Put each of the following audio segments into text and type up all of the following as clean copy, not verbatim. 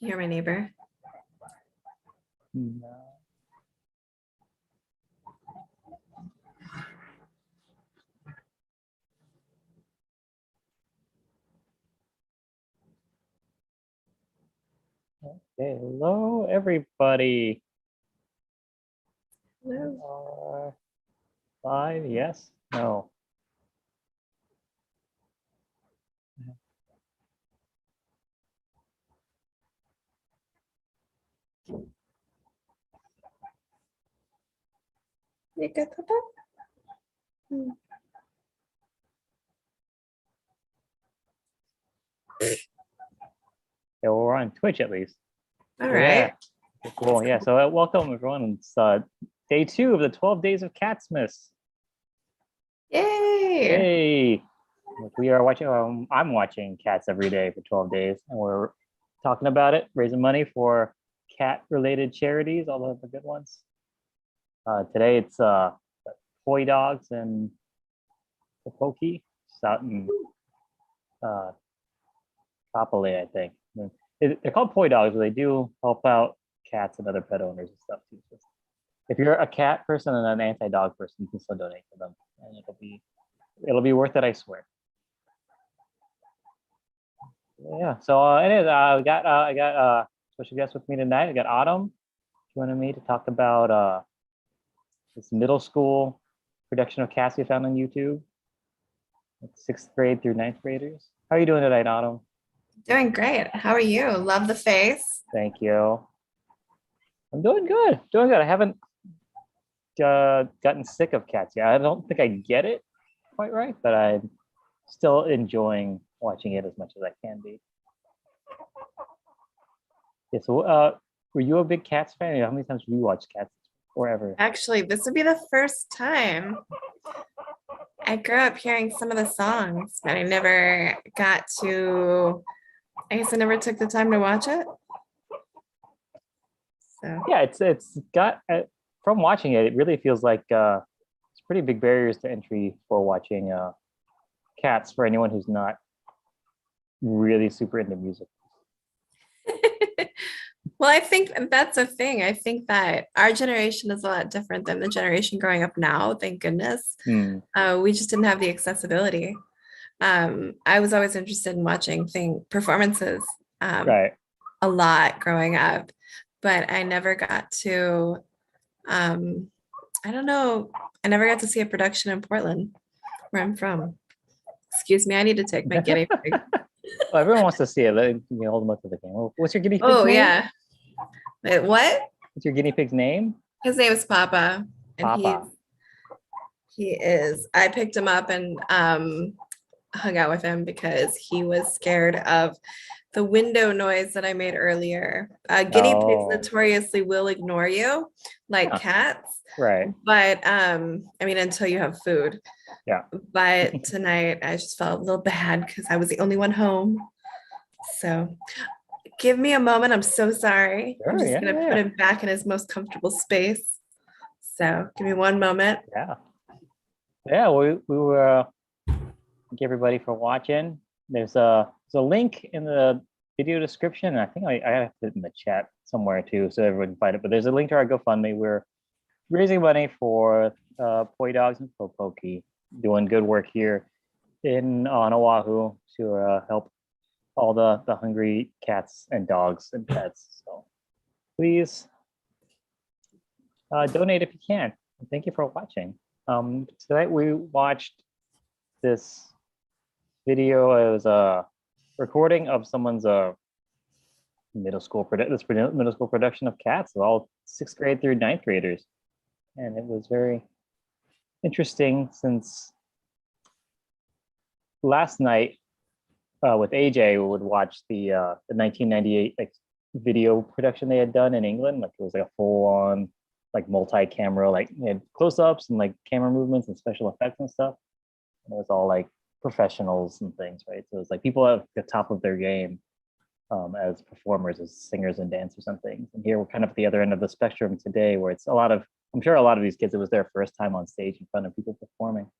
you hear my neighbor? No. Okay, hello everybody. Hello. Live, yes, no. You good, Papa? Yeah, well, we're on Twitch at least. All So, right. yeah, cool. Yeah, so welcome everyone. It's day 2 of the 12 days of Catsmas. Yay. Hey, we are watching. I'm watching Cats every day for 12 days, and we're talking about it, raising money for cat-related charities, all of the good ones. Today it's Toy Dogs and the Pokey. It's out in Kapolei, I think. They're called Poi Dogs, but they do help out cats and other pet owners and stuff too. So if you're a cat person and an anti-dog person, you can still donate to them, and it'll be worth it, I swear. Yeah. So anyways, I got special guest with me tonight. I got Autumn joining me to talk about this middle school production of Cats we found on YouTube. It's 6th grade through 9th graders. How are you doing tonight, Autumn? Doing great. How are you? Love the face. Thank you. I'm doing good. Doing good. I haven't gotten sick of cats yet. I don't think I get it quite right, but I'm still enjoying watching it as much as I can be. Yeah, so were you a big Cats fan? How many times have you watched Cats forever? Actually, this would be the first time. I grew up hearing some of the songs, but I never got to, I guess I never took the time to watch it. So Yeah, it's got from watching it, it really feels like it's pretty big barriers to entry for watching Cats for anyone who's not really super into music. well, I think that's a thing. I think that our generation is a lot different than the generation growing up now, thank goodness. We just didn't have the accessibility. I was always interested in watching performances Right. a lot growing up, but I never got to, I don't know, I never got to see a production in Portland, where I'm from. Excuse me, I need to take my guinea pig. Well, everyone wants to see it. Let me hold them up to the camera. What's your guinea pig's Oh, name? yeah. Wait, what? What's your guinea pig's name? His name is Papa. And Papa. I picked him up and hung out with him because he was scared of the window noise that I made earlier. Guinea pigs notoriously will ignore you like cats. Right. But I mean, until you have food. Yeah. But tonight I just felt a little bad because I was the only one home. So give me a moment. I'm so sorry. Sure, I'm just gonna put him back in his most comfortable space. So give me one moment. Yeah. Yeah, we were thank everybody for watching. There's a link in the video description. I think I have to put it in the chat somewhere too, so everyone can find it. But there's a link to our GoFundMe. We're raising money for Poi Dogs and Pokey, doing good work here on Oahu to help all the hungry cats and dogs and pets. So please donate if you can. Thank you for watching. Tonight we watched this video. It was a recording of someone's middle school production of Cats, all 6th grade through 9th graders, and it was very interesting since last night with AJ we would watch the 1998 like video production they had done in England. Like it was like a full-on like multi-camera, like they had close-ups and like camera movements and special effects and stuff. And it was all like professionals and things, right? So it was like people at the top of their game as performers, as singers and dancers and things. And here we're kind of at the other end of the spectrum today, where it's I'm sure a lot of these kids, it was their first time on stage in front of people performing.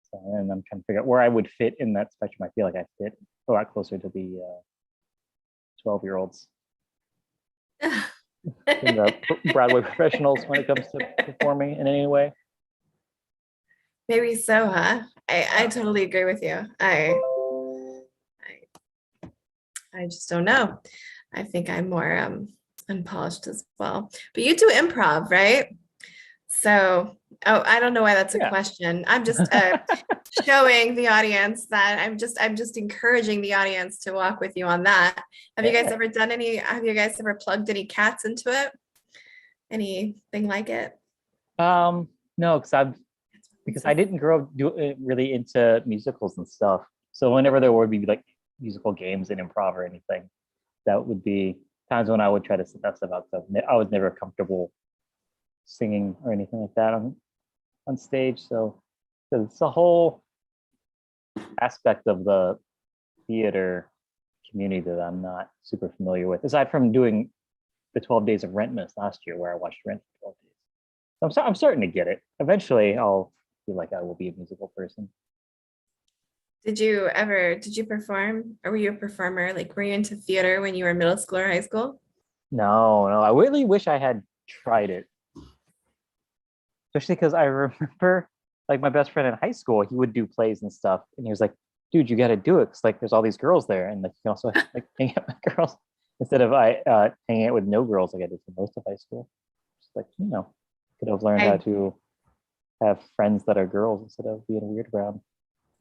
So, and I'm trying to figure out where I would fit in that spectrum. I feel like I fit a lot closer to the 12-year-olds. in the Broadway professionals when it comes to performing in any way. Maybe so, huh? I totally agree with you. I just don't know. I think I'm more unpolished as well. But you do improv, right? So, oh, I don't know why that's a Yeah. question. I'm just showing the audience that I'm just encouraging the audience to walk with you on that. Have you guys ever done any, have you guys ever plugged any cats into it? Anything like it? No, because I didn't grow up really into musicals and stuff. So whenever there would be like musical games and improv or anything, that would be times when I would try to set that stuff out. So I was never comfortable singing or anything like that on stage. So it's a whole aspect of the theater community that I'm not super familiar with, aside from doing the 12 days of Rentmas last year, where I watched Rent for 12 days. So I'm starting to get it. Eventually, I'll feel like I will be a musical person. Did you perform, or were you a performer? Like, were you into theater when you were in middle school or high school? No, I really wish I had tried it. Especially because I remember like my best friend in high school, he would do plays and stuff. And he was like, dude, you got to do it. Cause like there's all these girls there. And like you can also like hang out with girls instead of hanging out with no girls like I did for most of high school. Just like, could have learned how to have friends that are girls instead of being weird around.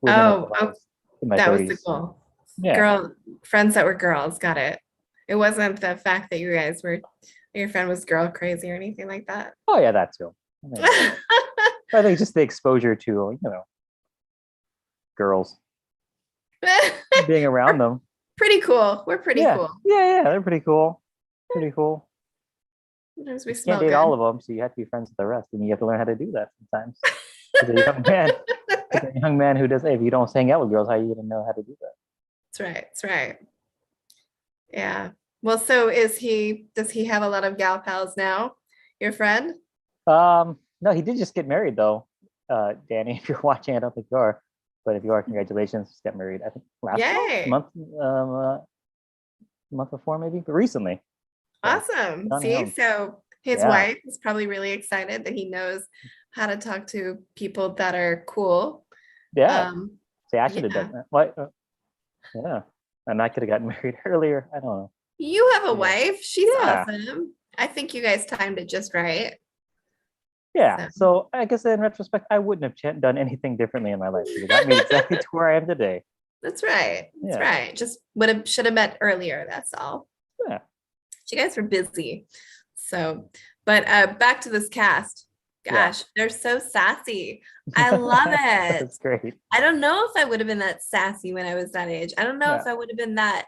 That was the goal. Yeah. Girl friends that were girls, got it. It wasn't the fact that you guys were, your friend was girl crazy or anything like that. Oh yeah, that too. I think just the exposure to girls, being around them. Pretty cool. We're pretty cool. Yeah, they're pretty cool. Pretty cool. Sometimes we you smell can't date good. all of them, so you have to be friends with the rest, and you have to learn how to do that sometimes. As a young man who does, if you don't hang out with girls, how are you gonna know how to do that? That's right. Yeah. Well, so does he have a lot of gal pals now? Your friend? No, he did just get married though. Danny, if you're watching, I don't think you are, but if you are, congratulations, just got married. I think last month before maybe, but recently. Awesome. See, so his wife is probably really excited that he knows how to talk to people that are cool. Yeah. See, I should have done that. What? Yeah. And I could have gotten married earlier. I don't know. You have a wife. She's awesome. I think you guys timed it just right. Yeah. So I guess in retrospect, I wouldn't have done anything differently in my life. It got me exactly to where I am today. That's right. That's right. Just should have met earlier. That's all. Yeah. You guys were busy. So, but back to this cast. Gosh, they're so sassy. I love it. That's great. I don't know if I would have been that sassy when I was that age. I don't know if I would have been that,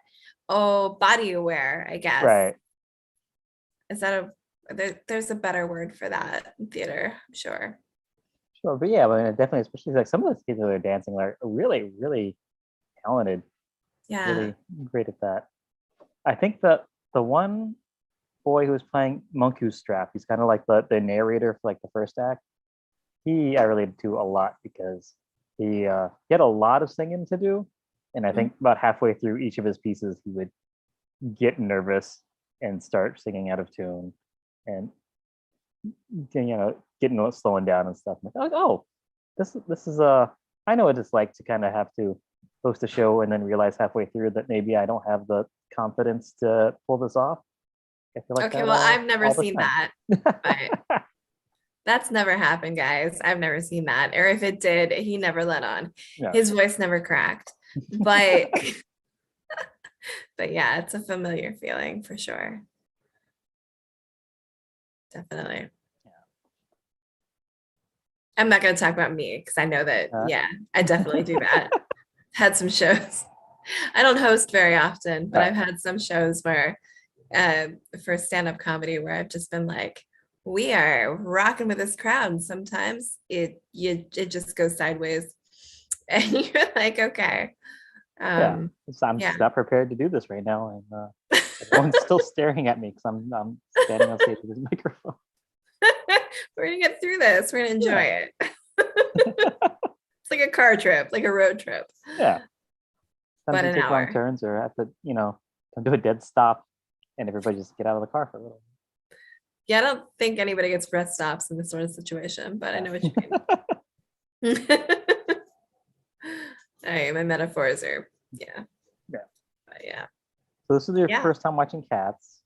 body aware, I guess. Right. Is that there's a better word for that in theater, I'm sure. Sure, but yeah, I mean, definitely, especially like some of the kids that are dancing are really, really talented. Yeah. Really great at that. I think that the one boy who was playing Monku's Strap, he's kind of like the narrator for like the first act. I related to a lot because he had a lot of singing to do, and I think about halfway through each of his pieces he would get nervous and start singing out of tune, and getting slowing down and stuff. I'm like, oh, this is I know what it's like to kind of have to host a show and then realize halfway through that maybe I don't have the confidence to pull this off. I feel like okay, well, I've never seen that. But that's never happened, guys. I've never seen that. Or if it did, he never let on. Yeah. His voice never cracked. But but yeah, it's a familiar feeling for sure. Definitely. Yeah. I'm not going to talk about me because I know that, I definitely do that. Had some shows. I don't host very often, but I've had some shows where for stand-up comedy where I've just been like, we are rocking with this crowd, and sometimes it just goes sideways and you're like, okay. I'm just not prepared to do this right now, and everyone's still staring at me because I'm standing on stage with this microphone. We're gonna get through this. We're gonna enjoy it. It's like a car trip, like a road trip. Yeah. But an hour. Long turns or have to, come to a dead stop. and everybody just get out of the car for a little. Yeah, I don't think anybody gets rest stops in this sort of situation, but I know what you mean. All right, my metaphors are, yeah. Yeah. But yeah. So this is your Yeah. first time watching Cats.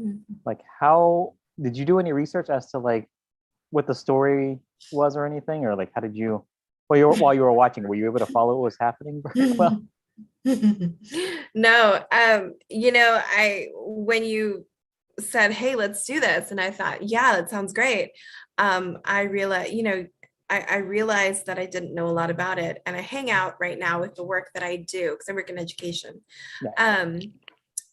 Mhm. Like, how did you do any research as to like what the story was or anything, or like how did you while you were watching, were you able to follow what was happening very well? No, when you said, "Hey, let's do this," and I thought, "Yeah, that sounds great." I realized, I realized that I didn't know a lot about it, and I hang out right now with the work that I do because I work in education. Yeah.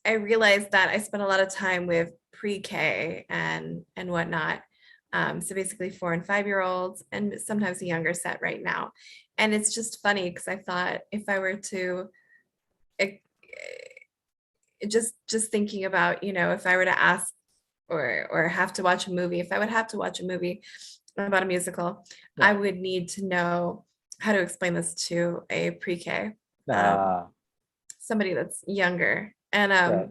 I realized that I spent a lot of time with pre-K and whatnot. So basically 4 and 5 year olds and sometimes a younger set right now. And it's just funny because I thought if I were to eh, just thinking about, if I were to ask or have to watch a movie, if I would have to watch a movie about a musical, Yeah. I would need to know how to explain this to a pre-K, somebody that's younger. And Right.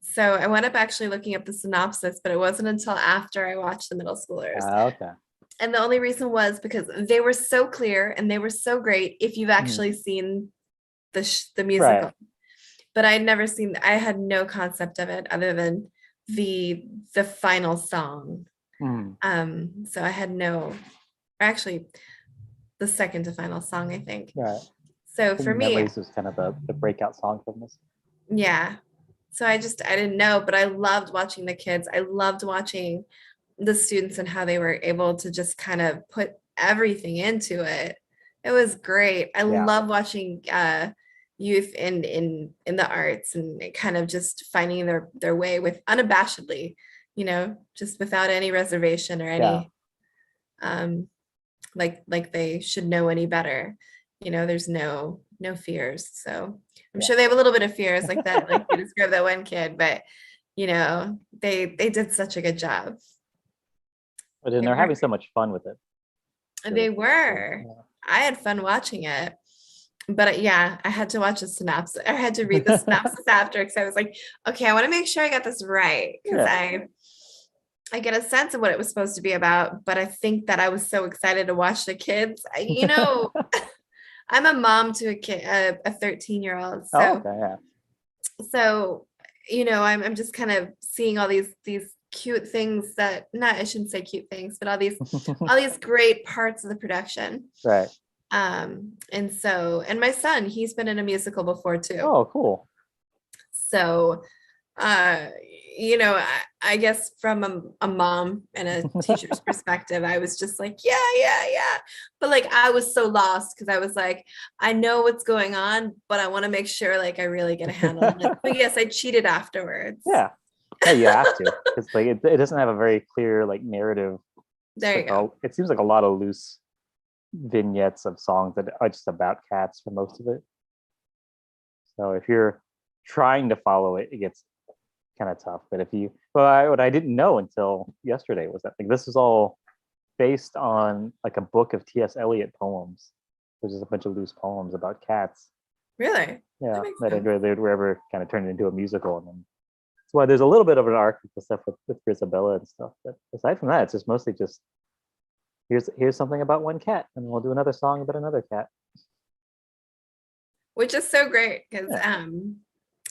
so I wound up actually looking up the synopsis, but it wasn't until after I watched the middle schoolers. Okay. And the only reason was because they were so clear and they were so great if you've actually seen the musical. Right. But I had no concept of it other than the final song. So I had actually the second to final song, I think. Right. So for me, Memories was kind of the breakout song from this. Yeah. So I didn't know, but I loved watching the kids. I loved watching the students and how they were able to just kind of put everything into it. It was great. I love watching youth in the arts and kind of just finding their way with unabashedly, just without any reservation or any like they should know any better. There's no fears. So I'm sure they have a little bit of fears like that, like you described that one kid, but they did such a good job. But then they're having so much fun with it. They were. I had fun watching it. But yeah, I had to watch the synopsis. I had to read the synopsis after because I was like, okay, I want to make sure I got this right because I get a sense of what it was supposed to be about. But I think that I was so excited to watch the kids. I'm a mom to a kid, a 13-year-old. So, so I'm just kind of seeing all these cute things I shouldn't say cute things, but all these great parts of the production. Right. And my son, he's been in a musical before too. Oh, cool. So, I guess from a mom and a teacher's perspective, I was just like, yeah. But like, I was so lost because I was like, I know what's going on, but I want to make sure like I really get a handle on it. But yes, I cheated afterwards. Yeah, you have to. It's like it doesn't have a very clear like narrative. There you go. It seems like a lot of loose vignettes of songs that are just about cats for most of it. So if you're trying to follow it, it gets kind of tough. But what I didn't know until yesterday was that like this is all based on like a book of T.S. Eliot poems. There's just a bunch of loose poems about cats. Really? Yeah, that they were ever kind of turned into a musical, and then that's why there's a little bit of an arc with the stuff with Grisabella and stuff. But aside from that, it's just mostly just here's something about one cat, and we'll do another song about another cat. Which is so great because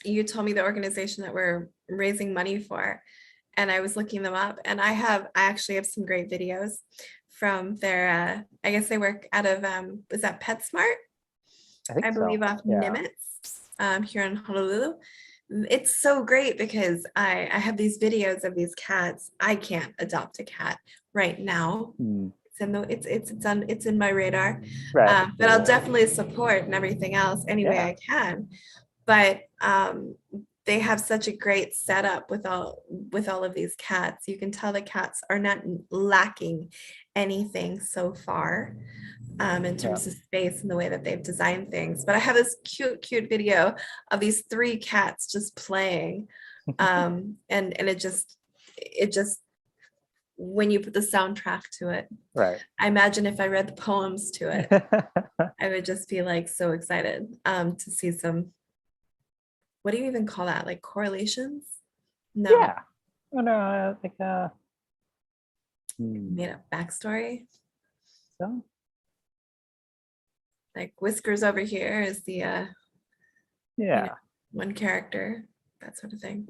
you told me the organization that we're raising money for, and I was looking them up, and I actually have some great videos from their I guess they work out of is that PetSmart? I believe off Nimitz here in Honolulu. It's so great because I have these videos of these cats. I can't adopt a cat right now. It's in my radar, right. But I'll definitely support and everything else any way I can. But they have such a great setup with all of these cats. You can tell the cats are not lacking anything so far in terms of space and the way that they've designed things. But I have this cute video of these 3 cats just playing, and it just when you put the soundtrack to it, right? I imagine if I read the poems to it, I would just be like so excited to see some. What do you even call that? Like correlations? No. Yeah. Oh no, like Made up backstory. so Like Whiskers over here is the yeah. one character, that sort of thing.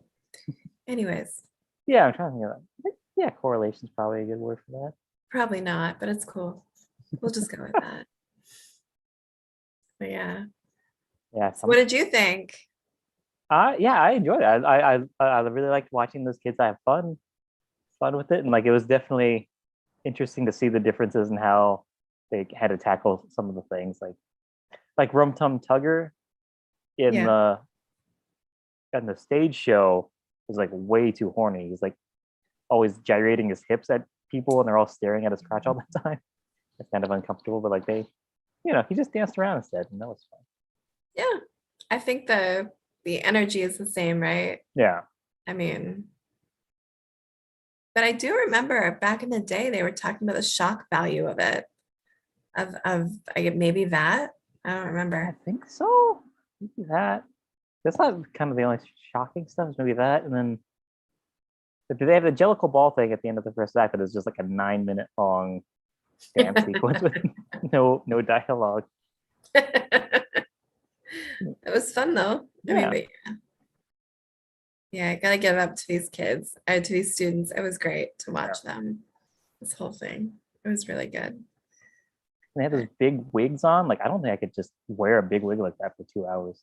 Anyways, Yeah, I'm trying to think of that. Yeah, correlation's probably a good word for that. probably not, but it's cool. We'll just go with that. But yeah. Yeah, So what did you think? yeah, I enjoyed it. I really liked watching those kids. I have fun with it, and like it was definitely interesting to see the differences in how they had to tackle some of the things, like Rum Tum Tugger in Yeah. the stage show was like way too horny. He's like always gyrating his hips at people, and they're all staring at his crotch all the time. It's kind of uncomfortable, but like he just danced around instead, and that was fun. Yeah. I think the energy is the same, right? Yeah. I mean, but I do remember back in the day they were talking about the shock value of it, of maybe that. I don't I remember. think so. Maybe that. That's not kind of the only shocking stuff. Maybe that, and then do they have the Jellicle Ball thing at the end of the first act that is just like a 9-minute long dance sequence with no dialogue? It was fun though. I mean, Yeah. but yeah, I gotta give up to these kids, to these students. It was great to watch them. This whole thing. It was really good. They had those big wigs on. Like I don't think I could just wear a big wig like that for 2 hours.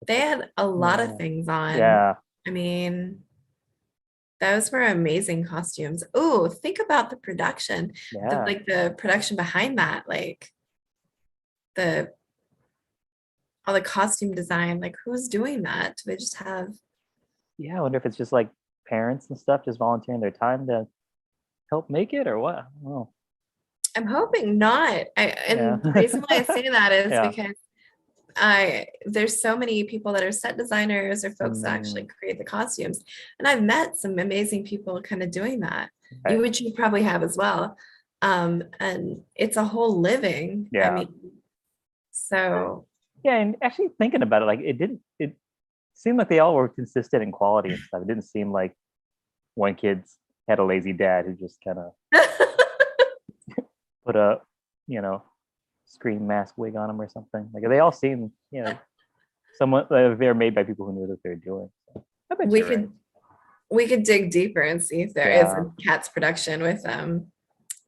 They had a lot of Yeah. things on. Yeah. I mean, those were amazing costumes. Oh, think about the production, Yeah. like the production behind that, like the all the costume design. Like, who's doing that? Do they just have? Yeah. I wonder if it's just like parents and stuff just volunteering their time to help make it or what. I don't know. I'm hoping not. Yeah. And the reason why I say that is Yeah. because there's so many people that are set designers or folks that actually create the costumes, and I've met some amazing people kind of doing that. Okay. Which you probably have as well. And it's a whole living. I Yeah. mean, so Yeah, and actually thinking about it, like it seemed like they all were consistent in quality and stuff. It didn't seem like one kid had a lazy dad who just kind of put a, you know, screen mask wig on him or something. Like they all seem, somewhat they're made by people who knew what they're doing. So I bet we you're could right. we could dig deeper and see if there is Yeah. a Cats production with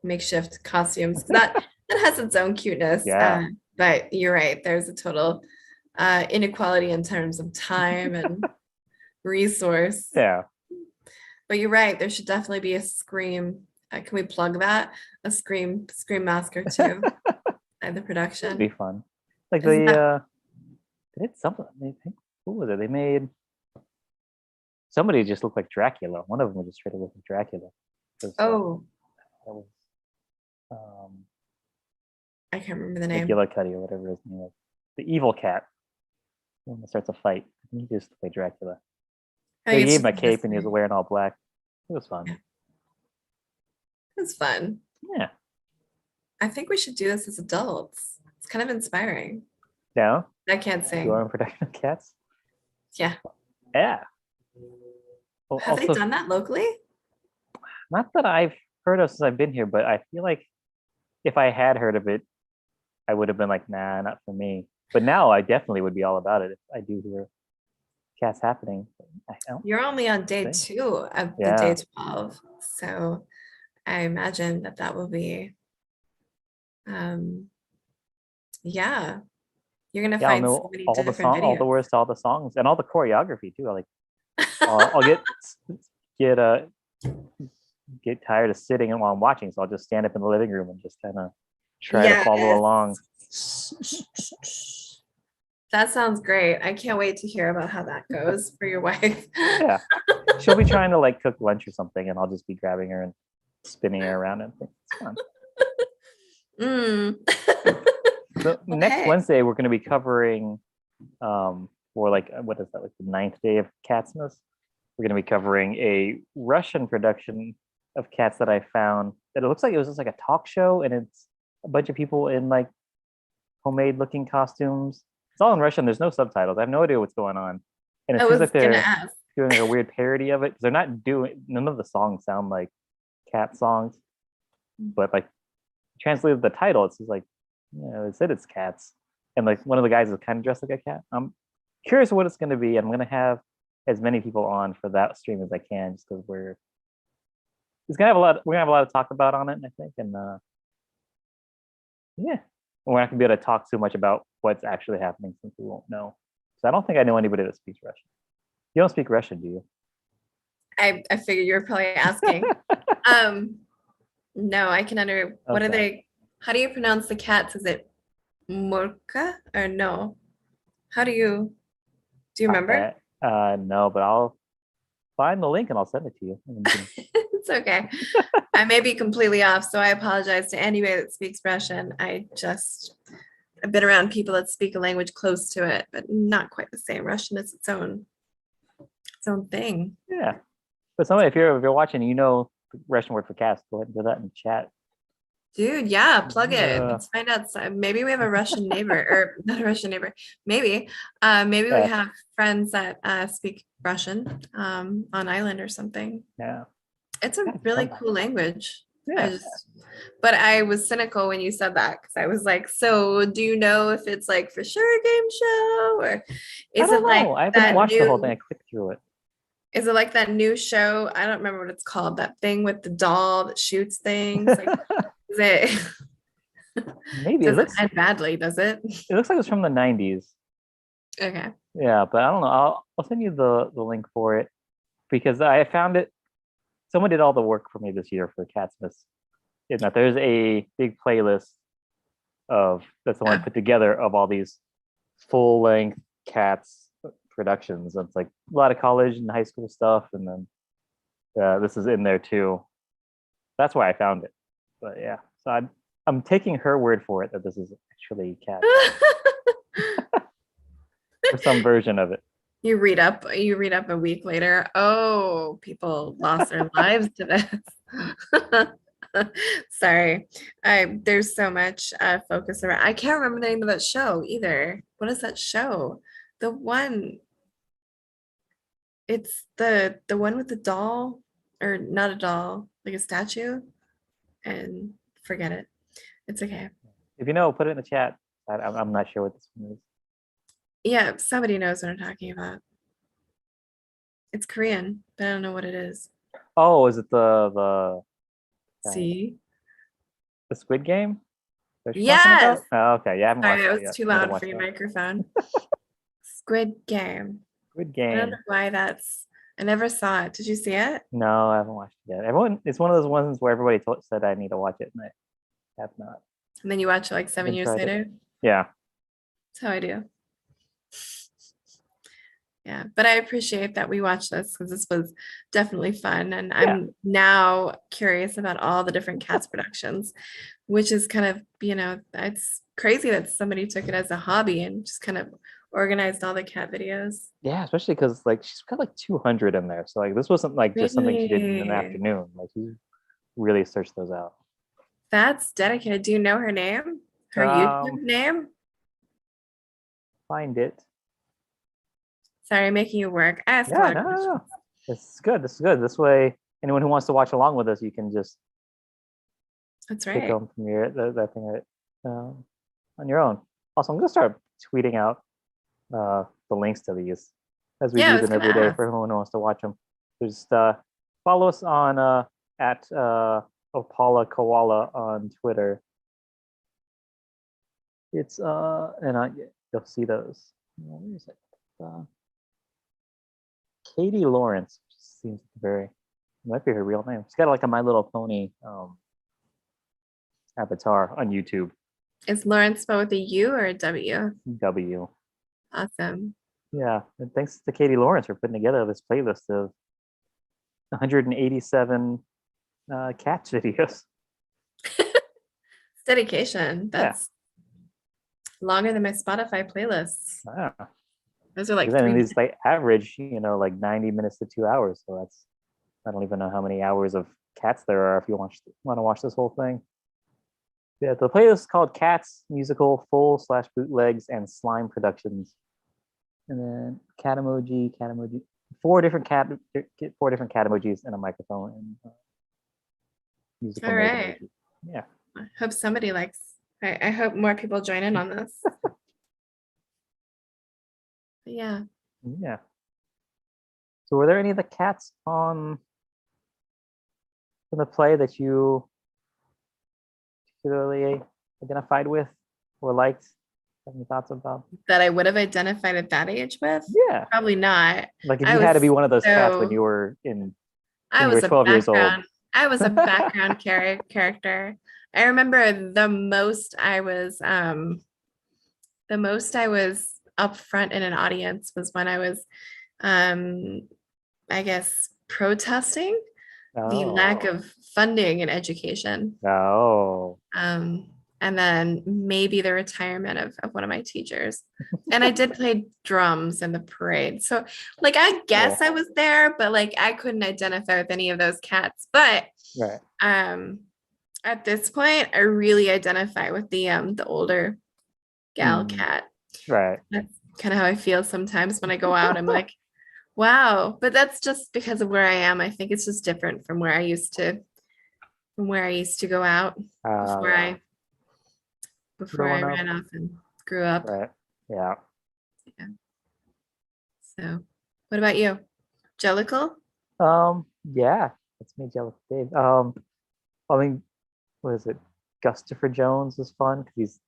makeshift costumes. That has its own cuteness. Yeah. But you're right. There's a total inequality in terms of time and resource. Yeah. But you're right. There should definitely be a Scream. Can we plug that? A Scream mask or two at the It'd production. be fun. Like Isn't that- they did something. They think who was it? They made somebody just looked like Dracula. One of them was just straight up look like Dracula. Oh, That was um I can't remember the name. McGillicuddy or whatever his name is. The evil cat. When he starts a fight, he just played Dracula. They gave him a cape and he was wearing all black. It was fun. Yeah. It was fun. Yeah. I think we should do this as adults. It's kind of inspiring. No? I can't sing. You are in production of cats? Yeah. Yeah. Well, Have they done that locally? Not that I've heard of since I've been here, but I feel like if I had heard of it, I would have been like, nah, not for me. But now I definitely would be all about it if I do hear cats happening. You're only on day 2 of the day 12. So I imagine that will be, yeah. You're going to find so many different videos. All the words to all the songs and all the choreography too. Like, I'll get tired of sitting while I'm watching, so I'll just stand up in the living room and just kind of try to follow along. That sounds great. I can't wait to hear about how that goes for your wife. Yeah, she'll be trying to like cook lunch or something, and I'll just be grabbing her and spinning her around and it's fun. So next Wednesday we're going to be covering for like what is that, like the 9th day of Catsmas. We're going to be covering a Russian production of Cats that I found that it looks like it was just like a talk show, and it's a bunch of people in like homemade looking costumes. It's all in Russian. There's no subtitles. I have no idea what's going on. And it seems like they're doing like a weird parody of it, because they're not doing, none of the songs sound like cat songs, but like translated the title, it's just like, it said it's cats, and like one of the guys is kind of dressed like a cat. I'm curious what it's going to be. I'm going to have as many people on for that stream as I can, just because we're gonna have a lot. We're gonna have a lot to talk about on it, I think, and yeah, we're not gonna be able to talk too much about what's actually happening since we won't know. So I don't think I know anybody that speaks Russian. You don't speak Russian, do you? I figured you were probably asking. No, I can what are they? How do you pronounce the cats? Is it Morka or no? How do you remember? No, but I'll find the link and I'll send it to you. It's okay. I may be completely off, so I apologize to anybody that speaks Russian. I've been around people that speak a language close to it, but not quite the same. Russian is its own thing. Yeah, but somebody, if you're watching, the Russian word for cats, go ahead and do that in chat. Dude, yeah, plug it. Let's find out. Maybe we have a Russian neighbor, or not a Russian neighbor. Maybe we have friends that speak Russian on island or something. Yeah, it's a really cool language. Yeah. But I was cynical when you said that, because I was like, so do you know if it's like for sure a game show, or is it like I haven't watched the whole thing. I clicked through it. Is it like that new show? I don't remember what it's called. That thing with the doll that shoots things. Like, is it? Maybe it looks end badly. Does it? It looks like it's from the 90s. Okay. Yeah, but I don't know. I'll send you the link for it, because I found it. Someone did all the work for me this year for Catsmas. There's a big playlist that someone put together of all these full-length Cats productions. It's like a lot of college and high school stuff, and then this is in there too. That's why I found it. But yeah, so I'm taking her word for it that this is actually Cats. Or some version of it. You read up a week later. Oh, people lost their lives to this. Sorry. There's so much focus around. I can't remember the name of that show either. What is that show? The one. It's the one with the doll, or not a doll, like a statue, and forget it. It's okay. If you know, put it in the chat. I'm not sure what this one is. Yeah, somebody knows what I'm talking about. It's Korean, but I don't know what it is. Oh, is it the See? The Squid Game? Yes. Oh, okay. Yeah, I haven't watched it yet. was too loud for your microphone. Squid Game. Squid Game. I don't know why I never saw it. Did you see it? No, I haven't watched it yet. It's one of those ones where everybody said I need to watch it, and I have not. And then you watch it like 7 years later? Yeah. That's how I do. Yeah, but I appreciate that we watched this, because this was definitely fun. And I'm now curious about all the different Cats productions, which is kind of, it's crazy that somebody took it as a hobby and just kind of organized all the cat videos. Yeah, especially because like she's got like 200 in there. So like this wasn't like just something she did in an afternoon. Like she really searched those out. That's dedicated. Do you know her name? Her YouTube name? Find it. Sorry, I'm making you work. I asked a lot of questions. No. This is good. This way, anyone who wants to watch along with us, you can just that's right. Take them from that thing on your own. Also, I'm gonna start tweeting out the links to these as we do them every day for everyone who wants to watch them. Just follow us on at Opala Koala on Twitter. It's and you'll see those. Where is it? Katie Lawrence, which seems might be her real name. She's got like a My Little Pony avatar on YouTube. Is Lawrence spelled with a U or a W? W. Awesome. Yeah, and thanks to Katie Lawrence for putting together this playlist of 187 Cats videos. It's dedication. That's longer than my Spotify playlists. Wow. Those are like these like average, like 90 minutes to 2 hours. So I don't even know how many hours of Cats there are if you want to watch this whole thing. Yeah, the playlist is called Cats Musical Full/Bootlegs and Slime Productions. And then cat emoji, four different cat emojis and a microphone and musical All note right. emoji. Yeah. I hope somebody likes. I hope more people join in on this. But yeah. Yeah. So were there any of the cats on in the play that you particularly identified with or liked? Any thoughts about? That I would have identified at that age with? Yeah. Probably not. Like if I you had to be was one of those cats when so you were in I when you were was a 12 years old. background. I was a background character. I remember the most I was up front in an audience was when I was I guess protesting the lack Oh. of funding in education. No. And then maybe the retirement of one of my teachers. And I did play drums in the parade. So like I guess Cool. I was there, but like I couldn't identify with any of those cats. But Right. at this point, I really identify with the older gal cat. Right. That's kind of how I feel sometimes when I go out. I'm like, wow. But that's just because of where I am. I think it's just different from where I used to go out before Yeah. I ran off and grew up. Right. Yeah. Yeah. So what about you? Jellicle? Yeah, that's me, Jellicle Dave. I mean, what is it? Gustafer Jones is fun because he's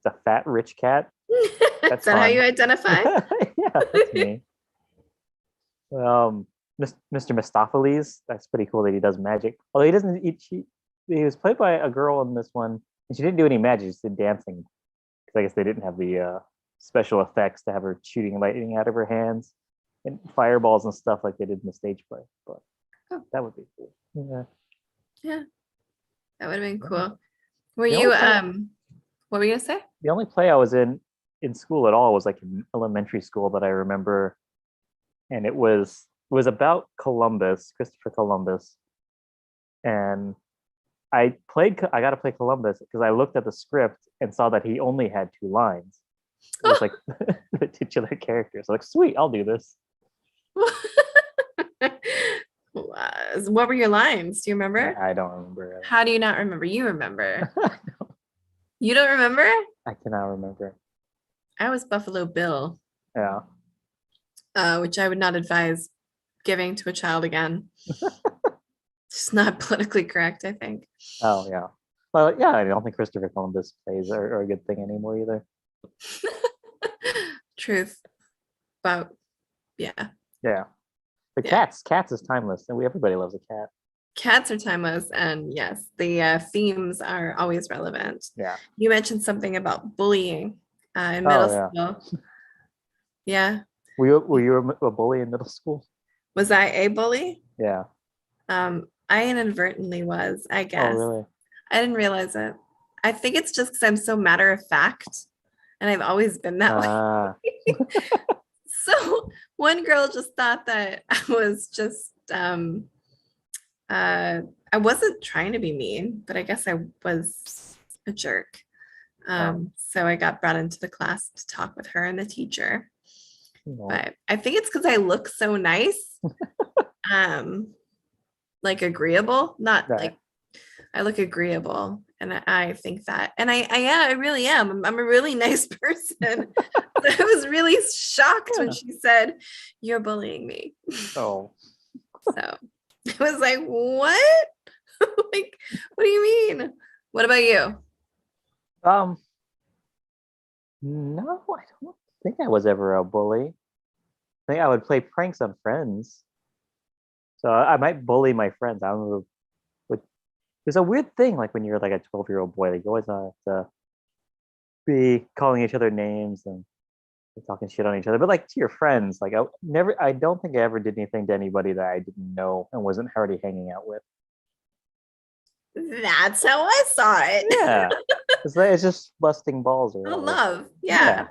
a fat rich cat. Is that how you identify? Yeah, that's me. Mr. Mistopheles, that's pretty cool that he does magic. Although he doesn't, he was played by a girl in this one, and she didn't do any magic; she just did dancing. Because I guess they didn't have the special effects to have her shooting lightning out of her hands and fireballs and stuff like they did in the stage play. But that would be cool. Yeah. Yeah, that would have been cool. Were The you only play- what were you gonna say? The only play I was in school at all was like in elementary school that I remember, and it was about Columbus, Christopher Columbus, and I got to play Columbus because I looked at the script and saw that he only had 2 lines. It was like the titular character. So like, sweet, I'll do this. What were your lines? Do you remember? I don't remember. How do you not remember? You remember. You don't remember? I cannot remember. I was Buffalo Bill. Yeah. Which I would not advise giving to a child again. It's not politically correct, I think. Oh yeah. Well, yeah, I don't think Christopher Columbus plays are a good thing anymore either. Truth. But yeah. Yeah. The cats is timeless, and everybody loves a cat. Cats are timeless, and yes, the themes are always relevant. Yeah. You mentioned something about bullying in middle school. Yeah. Were you a bully in middle school? Was I a bully? Yeah. I inadvertently was, I guess. Oh, really? I didn't realize it. I think it's just because I'm so matter of fact, and I've always been that way. So one girl just thought that I was just I wasn't trying to be mean, but I guess I was a jerk. So I got brought into the class to talk with her and the teacher. But I think it's because I look so nice. Like agreeable, not right. like I look agreeable, and I think that, and I really am. I'm a really nice person. I was really shocked when she said, "You're bullying me." Oh. So I was like, "What? Like, what do you mean? What about you?" No, I don't think I was ever a bully. I think I would play pranks on friends. So I might bully my friends. I don't know. There's a weird thing, like when you're like a 12-year-old boy, like you always have to be calling each other names and talking shit on each other. But like to your friends, like I don't think I ever did anything to anybody that I didn't know and wasn't already hanging out with. That's how I saw it. Yeah. It's just busting balls or whatever. Love. Yeah.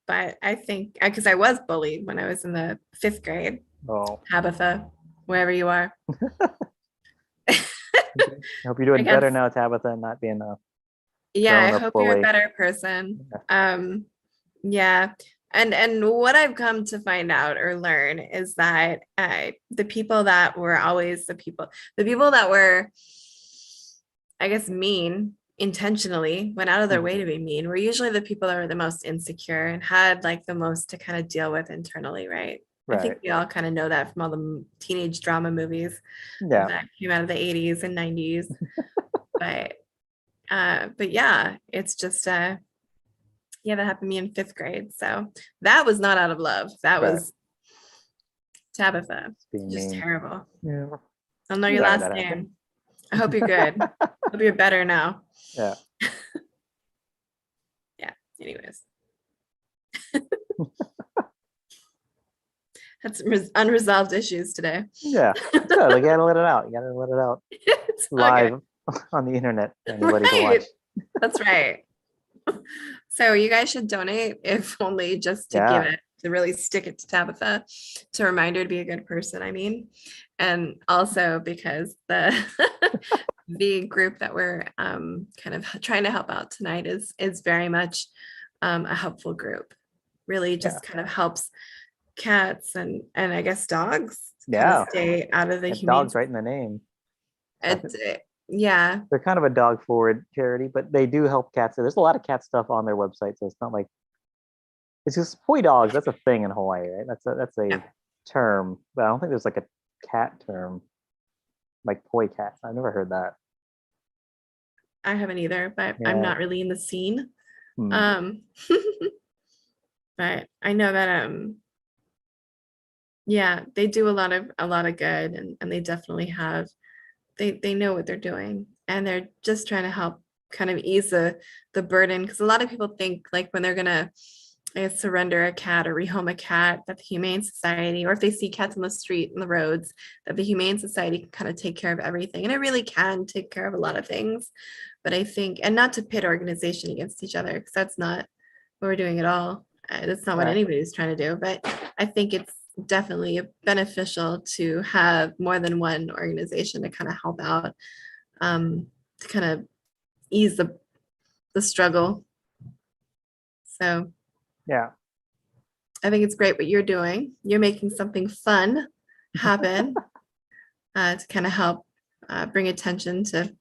But I think because I was bullied when I was in the 5th grade. Oh. Tabitha, wherever you are. I hope you're doing better now, Tabitha, and not being a I hope bully. You're a better person. Yeah. And what I've come to find out or learn is that the people that were always the people that were, I guess, mean intentionally, went out of their way to be mean, were usually the people that were the most insecure and had like the most to kind of deal with internally, right? I think Right. we all kind of know that from all the teenage drama movies Yeah. that came out of the 80s and 90s. But yeah, it's just yeah, that happened to me in 5th grade. So that was not out of love. That Right. was Tabitha. Being Just mean. terrible. Yeah. I'll know your Sorry last that happened. name. I hope you're good. Hope you're better now. Yeah. Yeah. Anyways. Had some unresolved issues today. Yeah. It's good. Like, you gotta let it out. You gotta let it out It's all live on the internet for anybody to watch. right. That's right. So you guys should donate, if only just to give Yeah. it, to really stick it to Tabitha, to remind her to be a good person, I mean. And also because the the group that we're kind of trying to help out tonight is very much a helpful group. Really just kind of helps cats and I guess dogs kind Yeah. of stay out of the Got humane. dogs right in the name. Yeah. They're kind of a dog forward charity, but they do help cats. There's a lot of cat stuff on their website, so it's not like it's just poi dogs. That's a thing in Hawaii, right? That's a Yeah. term, but I don't think there's like a cat term like poi cats. I've never heard that. I haven't either, but I'm Yeah. not really in the scene. Hmm. But I know that yeah, they do a lot of good, and they definitely have, they know what they're doing, and they're just trying to help kind of ease the burden, because a lot of people think like when they're gonna, I guess, surrender a cat or rehome a cat, that the Humane Society, or if they see cats on the street and the roads, that the Humane Society can kind of take care of everything, and it really can take care of a lot of things. But I think, and not to pit organization against each other, because that's not what we're doing at all. That's not what Right. anybody's trying to do. But I think it's definitely beneficial to have more than one organization to kind of help out, to kind of ease the struggle. So Yeah. I think it's great what you're doing. You're making something fun happen to kind of help bring attention to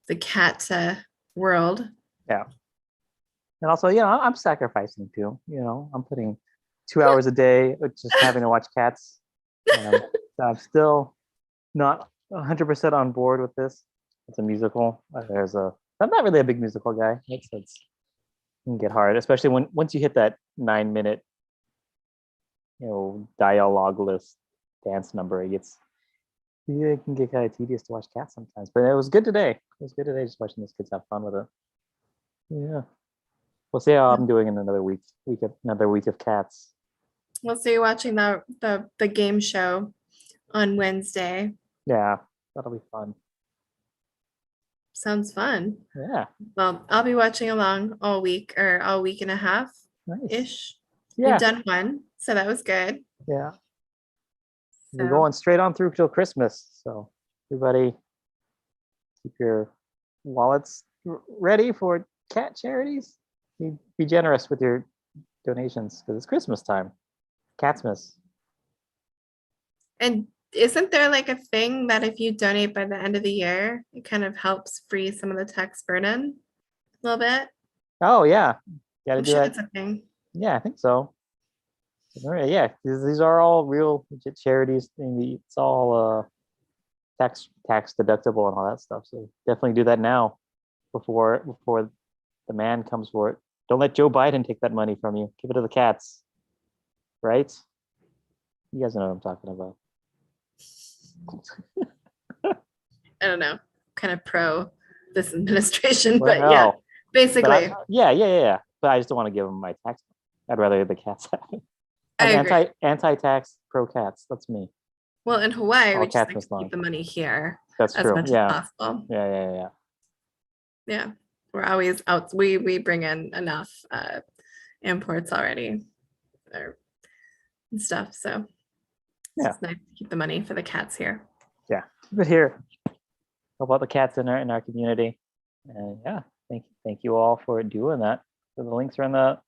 the cat world. Yeah. And also, I'm sacrificing too. I'm putting 2 hours a day just having to watch cats. So I'm still not 100% on board with this. It's a musical. I'm not really a big musical guy. It can get hard, especially once you hit that 9-minute, dialogue-less dance number. It can get kind of tedious to watch cats sometimes. But it was good today. It was good today just watching these kids have fun with it. Yeah. We'll see how I'm doing in another another week of cats. We'll see you watching the game show on Wednesday. Yeah, that'll be fun. Sounds fun. Yeah. Well, I'll be watching along all week, or all week and a half ish. Yeah. We've done one, so that was good. Yeah. We're going straight on through till Christmas. So everybody keep your wallets ready for cat charities. Be generous with your donations because it's Christmas time. Catsmas. And isn't there like a thing that if you donate by the end of the year, it kind of helps free some of the tax burden a little bit? Oh yeah. Gotta do sure that. It's a thing. Yeah, I think so. Yeah, these are all real legit charities. It's all tax deductible and all that stuff. So definitely do that now before the man comes for it. Don't let Joe Biden take that money from you. Give it to the cats. Right? You guys know what I'm talking about. I don't know, kind of pro this administration, Well, but yeah, basically. Yeah. But I just don't want to give them my tax. I'd rather the cats have it. I'm anti-tax, pro cats. That's me. Well, in Hawaii, we just like to keep the money here. That's as true. much as possible. Yeah. Yeah, we're always out. We bring in enough imports already, and stuff. So it's nice to keep the money for the cats here. Yeah, keep it here. How about the cats in our community? And yeah, thank you all for doing that. So the links are in the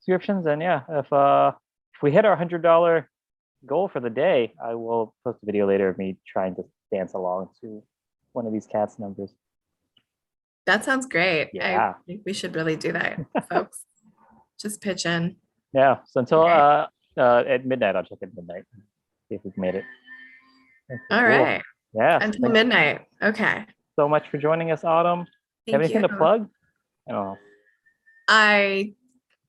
subscriptions. And yeah, if we hit our $100 goal for the day, I will post a video later of me trying to dance along to one of these cats numbers. That sounds great. Yeah. I think we should really do that, folks. Just pitch in. Yeah. So until Okay. at midnight, I'll check at midnight. See if we've made it. Okay, All cool. right. Yeah. So Until thanks midnight. Okay. so much for joining us, Autumn. You have Thank anything you. to plug? I don't know. I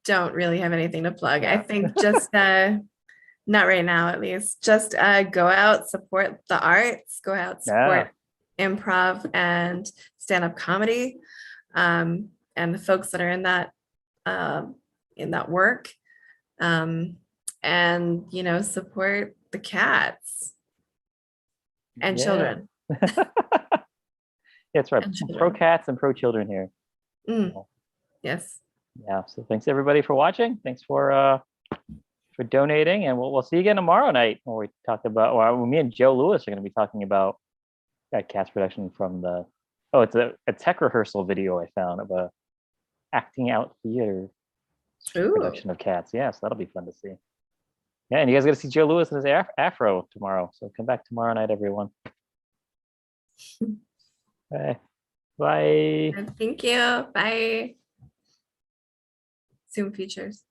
don't really have anything to plug. I Yeah. think just not right now at least. Just go out, support the arts, go out, support improv and stand-up comedy. And the folks that are in that work. And support the cats and children. That's right. And children. Pro cats and pro children here. Yes. Yeah. So thanks everybody for watching. Thanks for donating, and we'll see you again tomorrow night when we talk about. Well, me and Joe Lewis are going to be talking about that cast production from the. Oh, it's a tech rehearsal video I found of a acting out theater production of Cats. Yeah, so that'll be fun to see. Yeah, and you guys got to see Joe Lewis and his afro tomorrow. So come back tomorrow night, everyone. Bye. Bye. Thank you. Bye. Zoom features.